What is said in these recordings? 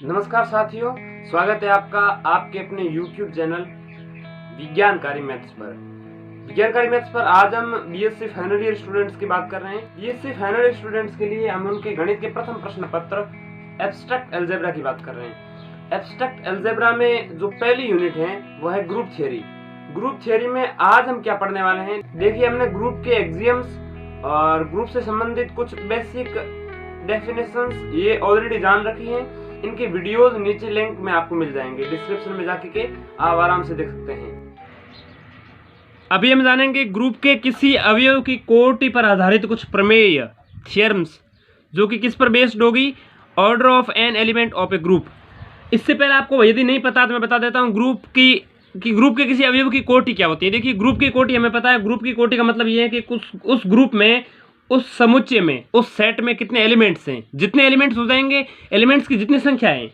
नमस्कार साथियों, स्वागत है आपका आपके अपने YouTube चैनल विज्ञानकारी मैथ्स पर। विज्ञानकारी मैथ्स पर आज हम बीएससी फाइनल ईयर स्टूडेंट्स की बात कर रहे हैं। बीएससी फाइनल ईयर स्टूडेंट्स के लिए हम उनके गणित के प्रथम प्रश्न पत्र एब्स्ट्रैक्ट अलजेब्रा की बात कर रहे हैं। एब्स्ट्रैक्ट अलजेब्रा में जो पहली यूनिट है वो है ग्रुप थ्योरी। ग्रुप थ्योरी में आज हम क्या पढ़ने वाले हैं, देखिए हमने ग्रुप के एक्सियम्स और ग्रुप से संबंधित कुछ बेसिक डेफिनेशंस ये ऑलरेडी जान रखी हैं। इनके वीडियोस नीचे लिंक में आपको मिल जाएंगे, डिस्क्रिप्शन में जाके के आप आराम से देख सकते हैं। अभी हम जानेंगे ग्रुप के किसी अवयव की कोटि पर आधारित कुछ प्रमेय थ्योरम्स, जो कि किस पर बेस्ड होगी, order of an element of A group. इससे पहले आपको यदि नहीं पता तो मैं बता देता हूँ ग्रुप की ग्रुप के किसी अवयव की कोटि क्या होती है। देखिए ग्रुप की कोटि हमें पता है, ग्रुप की कोटि का मतलब ये है कि उस ग्रुप में, उस समुच्चय में, उस सेट में कितने एलिमेंट्स हैं, जितने एलिमेंट्स हो जाएंगे, एलिमेंट्स की जितनी संख्या है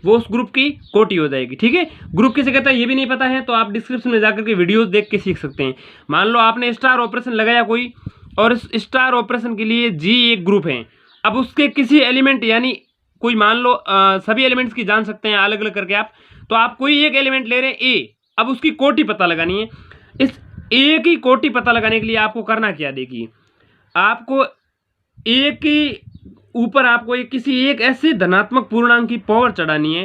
वो उस ग्रुप की कोटि हो जाएगी। ठीक है, ग्रुप किसे कहता है ये भी नहीं पता है तो आप डिस्क्रिप्शन में जाकर के वीडियोस देख के सीख सकते हैं। मान लो आपने स्टार ऑपरेशन लगाया कोई, और इस स्टार ऑपरेशन के लिए जी एक ग्रुप है। अब उसके किसी एलिमेंट, यानी कोई मान लो सभी एलिमेंट्स की जान सकते हैं अलग अलग करके आप, तो आप कोई एक एलिमेंट ले रहे हैं ए, अब उसकी कोटि पता लगानी है। इस ए की कोटि पता लगाने के लिए आपको करना क्या, देखिए आपको ए के ऊपर आपको किसी एक ऐसे धनात्मक पूर्णांक की पावर चढ़ानी है।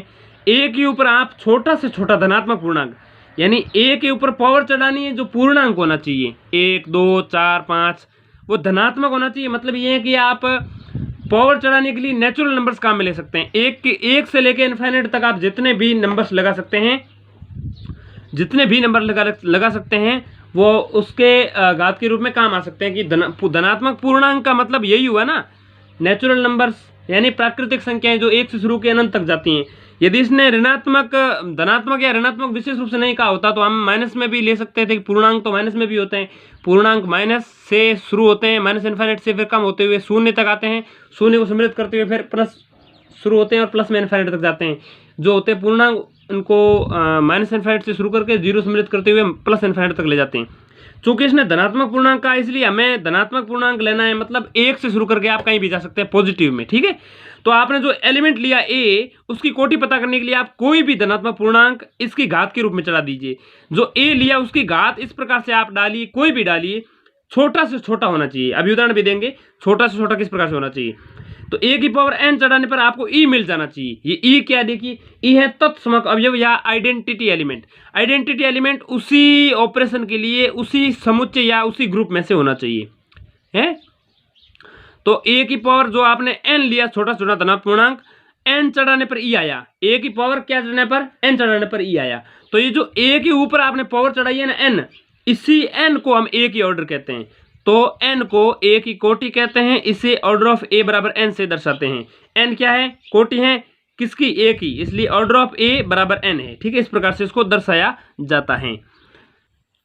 ए के ऊपर आप छोटा से छोटा धनात्मक पूर्णांक, यानी ए के ऊपर पावर चढ़ानी है जो पूर्णांक होना चाहिए, 1 2 4 5, वो धनात्मक होना चाहिए। मतलब ये है कि आप पावर चढ़ाने के लिए नेचुरल नंबर्स काम में ले सकते हैं। एक से लेकर इनफाइनाइट तक आप जितने भी नंबर्स लगा सकते हैं, जितने भी नंबर लगा सकते हैं वो उसके घात के रूप में काम आ सकते हैं। कि धनात्मक पूर्णांक का मतलब यही हुआ ना, नेचुरल नंबर्स यानी प्राकृतिक संख्याएं जो 1 से शुरू के अनंत तक जाती हैं। यदि इसने धनात्मक या ऋणात्मक विशेष रूप से नहीं कहा होता तो हम माइनस में भी ले सकते थे। पूर्णांक तो माइनस में भी होते हैं, पूर्णांक माइनस से शुरू होते हैं, माइनस इनफाइनाइट से फिर कम होते हुए शून्य तक आते हैं, शून्य को सम्मिलित करते हुए फिर प्लस शुरू होते हैं और प्लस में इनफाइनाइट तक जाते हैं। जो होते हैं पूर्णांक उनको माइनस इनफाइनाइट से शुरू करके जीरो सम्मिलित करते हुए प्लस इनफाइनाइट तक ले जाते हैं। चूंकि इसने धनात्मक पूर्णांक का, इसलिए हमें धनात्मक पूर्णांक लेना है। मतलब 1 से शुरू करके आप कहीं भी जा सकते हैं पॉजिटिव में। ठीक है, तो आपने जो एलिमेंट लिया ए, उसकी कोटि पता करने के लिए आप कोई भी धनात्मक पूर्णांक इसकी घात के रूप में चढ़ा दीजिए। जो ए लिया उसकी घात इस प्रकार से आप डालिए, कोई भी डालिए, छोटा से छोटा होना चाहिए। अभी उदाहरण भी देंगे छोटा से छोटा किस प्रकार से होना चाहिए। तो ए की पावर एन चढ़ाने पर आपको ई मिल जाना चाहिए। ये ई क्या, देखिए ई है तत्समक अवयव या आइडेंटिटी एलिमेंट। आइडेंटिटी एलिमेंट उसी ऑपरेशन के लिए उसी समुच्चय या उसी ग्रुप में से होना चाहिए है। तो ए की पावर जो आपने एन लिया, छोटा छोटा धनात्मक पूर्णांक, एन चढ़ाने पर ई आया। ए की पावर क्या चढ़ाने पर, एन चढ़ाने पर ई आया। तो ये जो ए के ऊपर आपने पावर चढ़ाई है ना एन, इसी एन को हम ए की ऑर्डर कहते हैं। तो n को a की कोटि कहते हैं। इसे ऑर्डर ऑफ a बराबर n से दर्शाते हैं। n क्या है, कोटि है किसकी, a की, इसलिए ऑर्डर ऑफ a बराबर n है। ठीक है, इस प्रकार से इसको दर्शाया जाता है।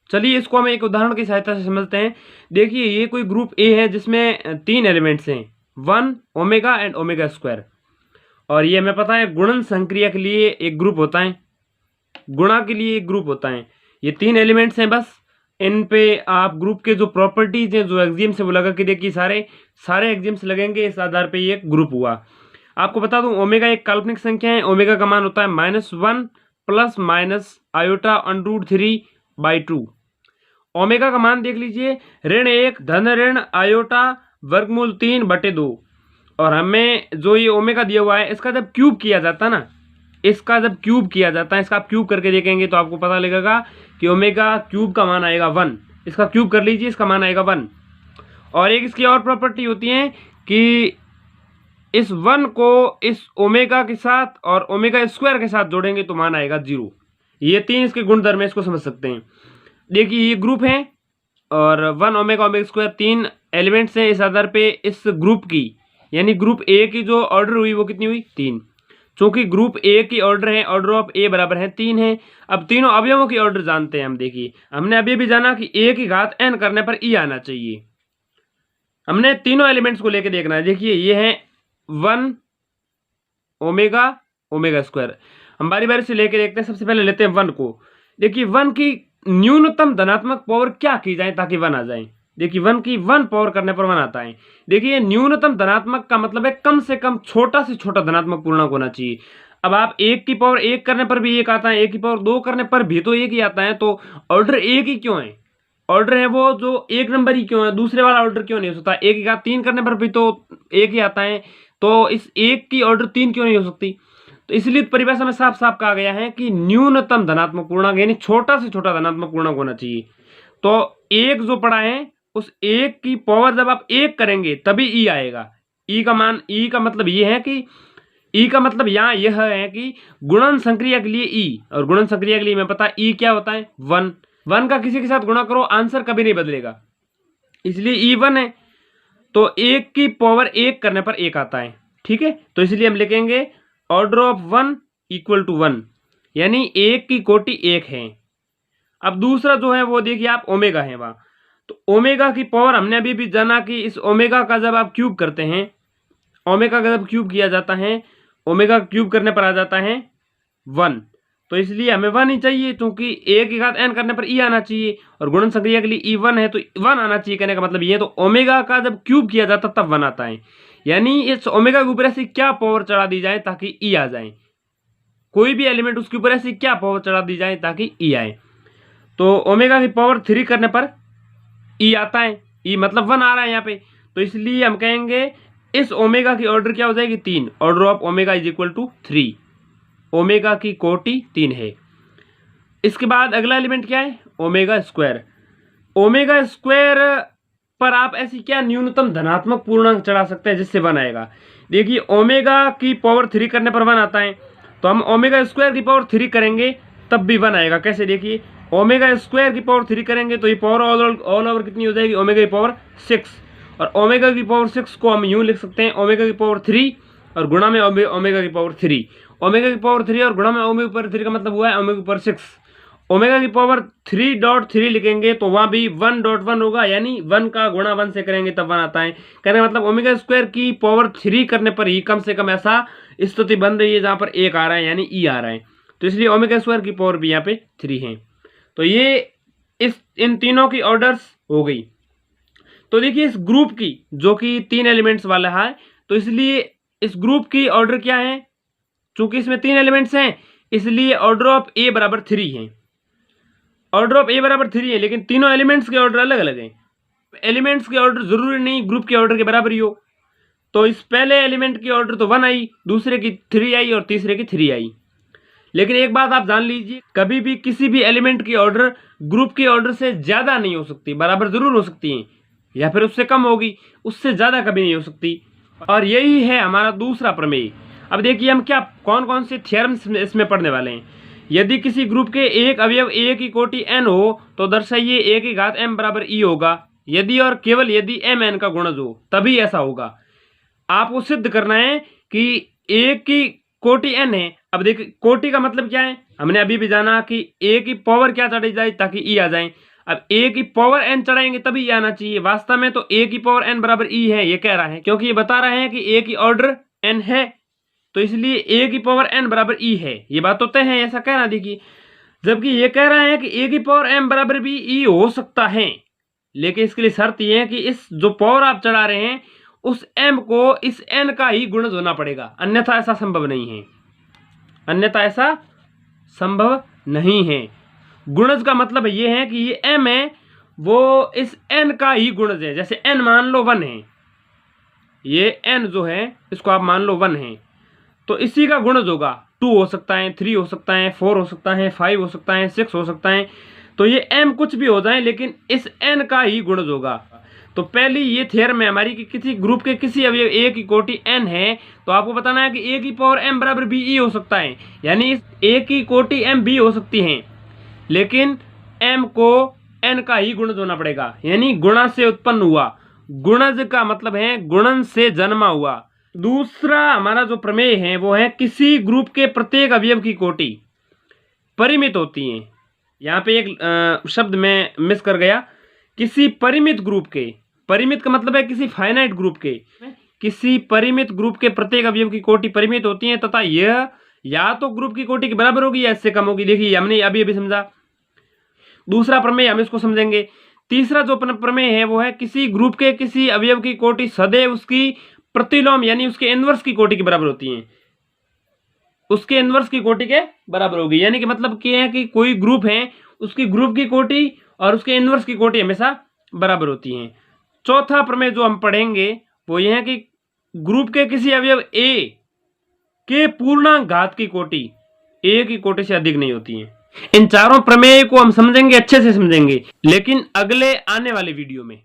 चलिए इसको हम एक उदाहरण की सहायता से समझते हैं। देखिए ये कोई ग्रुप a है जिसमें 3 एलिमेंट्स हैं, 1 ओमेगा एंड ओमेगा स्क्वायर। और ये हमें पता है गुणन संक्रिया के लिए एक ग्रुप होता है, गुणा के लिए एक ग्रुप होता है। ये 3 एलिमेंट्स हैं बस। इन पे आप ग्रुप के जो प्रॉपर्टीज हैं, जो एक्सियम्स है वो लगा के देखिए, सारे एक्सियम्स लगेंगे, इस आधार पे ये ग्रुप हुआ। आपको बता दूं ओमेगा एक काल्पनिक संख्या है। ओमेगा का मान होता है -1 प्लस माइनस आयोटा √3/2। ओमेगा का मान देख लीजिए, ऋण 1 धन ऋण आयोटा वर्गमूल 3/2। और हमें जो ये ओमेगा दिया हुआ है, इसका जब क्यूब किया जाता है ना, इसका आप क्यूब करके देखेंगे तो आपको पता लगेगा कि ओमेगा क्यूब का मान आएगा 1। इसका क्यूब कर लीजिए, इसका मान आएगा 1। और एक इसकी और प्रॉपर्टी होती है कि इस 1 को इस ओमेगा के साथ और ओमेगा स्क्वायर के साथ जोड़ेंगे तो मान आएगा 0। ये 3 इसके गुणधर्म है, इसको समझ सकते हैं। देखिए ये ग्रुप है और 1 ओमेगा ओमेगा स्क्वायर 3 एलिमेंट्स हैं। इस आधार पे इस ग्रुप की, यानी ग्रुप ए की जो ऑर्डर हुई वो कितनी हुई, 3। चूंकि ग्रुप ए की ऑर्डर है, ऑर्डर ऑफ ए बराबर है 3 है। अब तीनों अवयवों की ऑर्डर जानते हैं हम। देखिए हमने अभी भी जाना कि ए की घात n करने पर ई आना चाहिए। हमने तीनों एलिमेंट्स को लेकर देखना है। देखिए ये है 1 ओमेगा ओमेगा स्क्वायर। हम बारी बारी से लेकर देखते हैं। सबसे पहले लेते हैं 1 को। देखिए 1 की न्यूनतम धनात्मक पावर क्या की जाए ताकि 1 आ जाए। देखिए 1 की 1 पावर करने पर 1 आता है। देखिए न्यूनतम धनात्मक का मतलब है कम से कम छोटा से छोटा धनात्मक पूर्णांक होना चाहिए। अब आप 1 की पावर 1 करने पर भी 1 आता है, 1 की पावर 2 करने पर भी तो 1 ही आता है, तो ऑर्डर 1 ही क्यों है? ऑर्डर है वो जो 1 नंबर ही क्यों है? दूसरे वाला ऑर्डर क्यों नहीं हो सकता? 1 की घात 3 करने पर भी तो 1 ही आता है, तो इस 1 की ऑर्डर 3 क्यों नहीं हो सकती? तो इसलिए परिभाषा में साफ साफ कहा गया है कि न्यूनतम धनात्मक पूर्णांक यानी छोटा से छोटा धनात्मक पूर्णांक होना चाहिए। तो 1 जो पड़ा है उस 1 की पावर जब आप 1 करेंगे तभी ई आएगा। ई का मान, ई का मतलब ये है कि ई का मतलब यहाँ यह है कि गुणन संक्रिया के लिए ई, और गुणन संक्रिया के लिए मैं पता ई क्या होता है 1। 1 का किसी के साथ गुणा करो, आंसर कभी नहीं बदलेगा, इसलिए ई 1 है। तो 1 की पावर 1 करने पर 1 आता है, ठीक है। तो इसलिए हम लिखेंगे ऑर्डर ऑफ 1 इक्वल टू 1, यानी 1 की कोटि 1 है। अब दूसरा जो है वो देखिए आप ओमेगा है वहां, तो ओमेगा की पावर हमने अभी भी जाना कि इस ओमेगा का जब आप क्यूब करते हैं, ओमेगा का जब क्यूब किया जाता है, ओमेगा क्यूब करने पर आ जाता है 1, तो इसलिए हमें 1 ही चाहिए, क्योंकि 1 की घात n करने पर ई आना चाहिए, और गुणन संक्रिया के लिए ई 1 है तो 1 आना चाहिए। कहने का मतलब ये, तो ओमेगा का जब क्यूब किया जाता तब 1 आता है, यानी इस ओमेगा के ऊपर ऐसी क्या पावर चढ़ा दी जाए ताकि ई आ जाए, कोई भी एलिमेंट उसके ऊपर ऐसी क्या पावर चढ़ा दी जाए ताकि ई आए। तो ओमेगा की पावर 3 करने पर ई आता है, ई मतलब 1 आ रहा है यहाँ पे, तो इसलिए हम कहेंगे इस ओमेगा की ऑर्डर क्या हो जाएगी 3, order of omega is equal to 3, omega की कोटि 3 है। इसके बाद अगला एलिमेंट क्या है, ओमेगा स्क्वायर। ओमेगा स्क्वायर पर आप ऐसी क्या न्यूनतम धनात्मक पूर्णांक चढ़ा सकते हैं जिससे 1 आएगा। देखिए ओमेगा की पावर 3 करने पर 1 आता है, तो हम ओमेगा स्क्वायर की पावर 3 करेंगे तब भी 1 आएगा। कैसे, देखिए ओमेगा स्क्वायर की पावर 3 करेंगे तो ये पावर ऑल ओवर कितनी हो जाएगी, ओमेगा की पावर 6, और ओमेगा की पावर 6 को हम यूं लिख सकते हैं ओमेगा की पावर 3 और गुणा में ओमेगा की पावर 3। ओमेगा की पावर 3 और गुणा में ओमेगा की पावर 3 का मतलब हुआ है ओमेगा की पावर 6। ओमेगा की पावर 3.3 लिखेंगे तो वहां भी 1.1 होगा, यानी 1 का गुणा 1 से करेंगे तब 1 आता है। कहने का मतलब ओमेगा स्क्वायर की पावर 3 करने पर ही कम से कम ऐसा स्थिति बन रही है जहां पर 1 आ रहा है, यानी ई आ रहा है, तो इसलिए ओमेगा स्क्वायर की पावर भी यहाँ पे 3 है। तो ये इन तीनों की ऑर्डर्स हो गई। तो देखिए इस ग्रुप की जो कि 3 एलिमेंट्स वाला है, तो इसलिए इस ग्रुप की ऑर्डर क्या है, चूंकि इसमें 3 एलिमेंट्स हैं इसलिए ऑर्डर ऑफ ए बराबर 3 है, ऑर्डर ऑफ ए बराबर 3 है, लेकिन तीनों एलिमेंट्स के ऑर्डर अलग अलग हैं। एलिमेंट्स के ऑर्डर जरूरी नहीं ग्रुप के ऑर्डर के बराबर ही हो, तो इस पहले एलिमेंट की ऑर्डर तो 1 आई, दूसरे की 3 आई और तीसरे की 3 आई। लेकिन एक बात आप जान लीजिए, कभी भी किसी भी एलिमेंट की ऑर्डर ग्रुप की ऑर्डर से ज्यादा नहीं हो सकती, बराबर जरूर हो सकती है या फिर उससे कम होगी, उससे ज्यादा कभी नहीं हो सकती। और यही है हमारा दूसरा प्रमेय। अब देखिए हम क्या कौन कौन से थ्योरम्स इसमें पढ़ने वाले हैं। यदि किसी ग्रुप के एक अवयव ए की कोटि n हो तो दर्शाइए ए की घात m बराबर ई होगा, यदि और केवल यदि m n का गुणज हो तभी ऐसा होगा। आपको सिद्ध करना है कि ए की कोटि n है। अब देखिए कोटि का मतलब क्या है, हमने अभी भी जाना कि ए की पावर क्या चढ़ाई जाए ताकि ई आ जाए। अब ए की पावर n चढ़ाएंगे तभी आना चाहिए, वास्तव में तो ए की पावर n बराबर ई है, ये कह रहा है, क्योंकि ये बता रहे हैं कि ए की ऑर्डर n है, तो इसलिए ए की पावर n बराबर ई है, ये बात तो तय है, ऐसा कहना। देखिए जबकि ये कह रहा है कि ए की पावर m बराबर भी ई हो सकता है, लेकिन इसके लिए शर्त यह है कि इस जो पावर आप चढ़ा रहे हैं उस m को इस n का ही गुणज होना पड़ेगा, अन्यथा ऐसा संभव नहीं है, अन्यथा ऐसा संभव नहीं है। गुणज का मतलब ये है कि ये m है वो इस n का ही गुणज है। जैसे n मान लो 1 है, ये n जो है इसको आप मान लो 1 है, तो इसी का गुणज होगा। 2 हो सकता है, 3 हो सकता है, 4 हो सकता है, 5 हो सकता है, 6 हो सकता है, तो ये m कुछ भी हो जाए लेकिन इस n का ही गुणज होगा। तो पहली ये थ्योरम है हमारी कि किसी ग्रुप के किसी अवयव a की कोटि n है तो आपको बताना है कि a की पावर m बराबर b e हो सकता है, यानी इस a की कोटि m b हो सकती है, लेकिन m को n का ही गुणज होना पड़ेगा, यानी गुणा से उत्पन्न हुआ। गुणज का मतलब है गुणन से जन्मा हुआ। दूसरा हमारा जो प्रमेय है वो है किसी ग्रुप के प्रत्येक अवयव की कोटि परिमित होती है। यहाँ पे एक शब्द में मिस कर गया, किसी परिमित ग्रुप के, परिमित का मतलब है किसी फाइनाइट ग्रुप के, किसी परिमित ग्रुप के प्रत्येक अवयव की कोटि परिमित होती है तथा यह या तो ग्रुप की कोटि के बराबर होगी या इससे कम होगी। देखिए हमने अभी अभी समझा, दूसरा प्रमेय हम इसको समझेंगे। तीसरा जो प्रमेय है वो है किसी ग्रुप के किसी अवयव की कोटि सदैव उसकी प्रतिलोम यानी उसके इनवर्स की कोटि के बराबर होती है। उसके इनवर्स की कोटि के बराबर होगी। यानी कि मतलब क्या है कि कोई ग्रुप है, उसकी ग्रुप की कोटि और उसके इनवर्स की कोटि हमेशा बराबर होती हैं। चौथा प्रमेय जो हम पढ़ेंगे वो यह है कि ग्रुप के किसी अवयव ए के पूर्णांक घात की कोटि ए की कोटि से अधिक नहीं होती है। इन चारों प्रमेय को हम समझेंगे, अच्छे से समझेंगे, लेकिन अगले आने वाले वीडियो में।